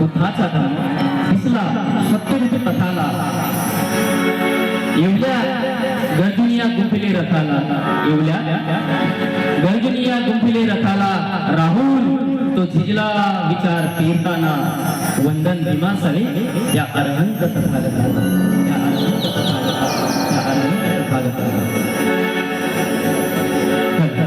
बुद्धाचा धर्म दिसला सत्य पथाला एवढ्या गर्जुनिया गुंफिले रथाला एवढ्या गर्जुनिया गुंफिले रथाला राहुल तो झिजला विचार तीर्थाना वंदन भीमासळे या अरहंत तथागताला या अरहंत तथागताला या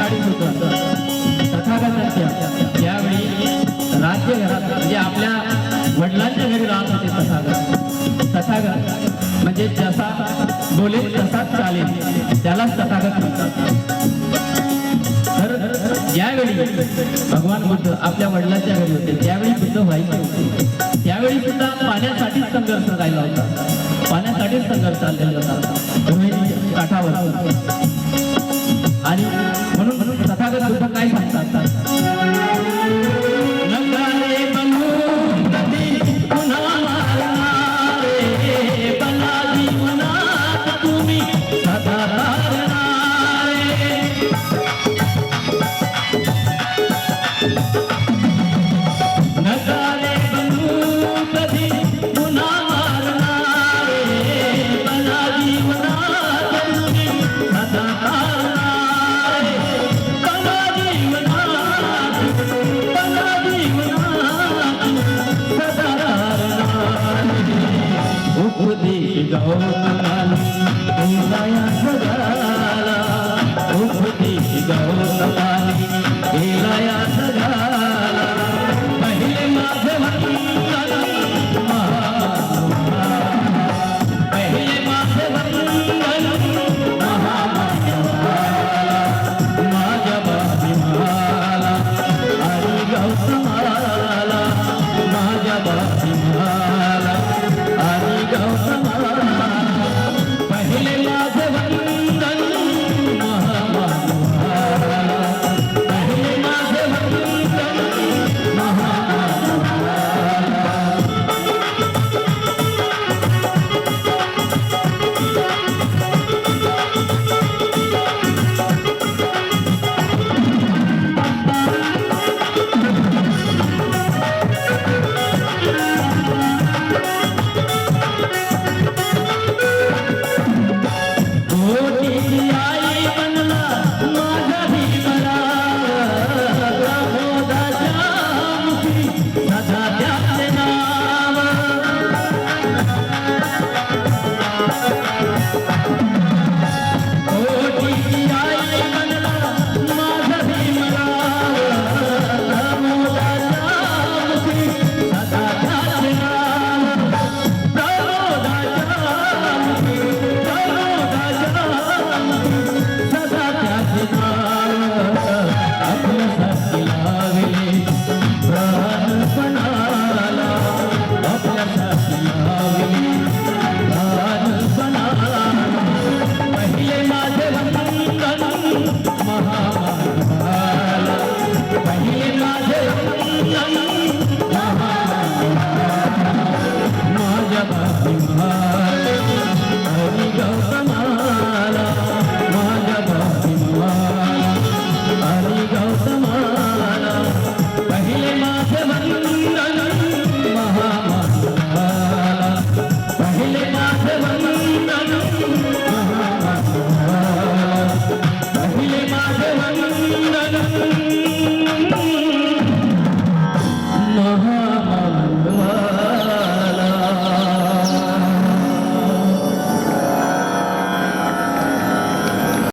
अरहंत तथागताला म्हणजे आपल्या वडिलांच्या घरी राहत होते तथागत. तथागत म्हणजे जसा बोलेल तसाच चालेल त्यालाच तथागत म्हणतात. तर यावेळी भगवान बुद्ध आपल्या वडिलांच्या घरी होते त्यावेळी बुद्ध व्हायचे होते. त्यावेळी सुद्धा पाण्यासाठीच संघर्ष राहिला होता. पाण्यासाठीच संघर्ष चाललेला होता रोहिणी काठावर. आणि म्हणून तथागत बुद्ध काय सांगतात, पुन्हा उपदेश गौतमाने केला या जगाला, उपदेश गौतमाने केला या जगाला.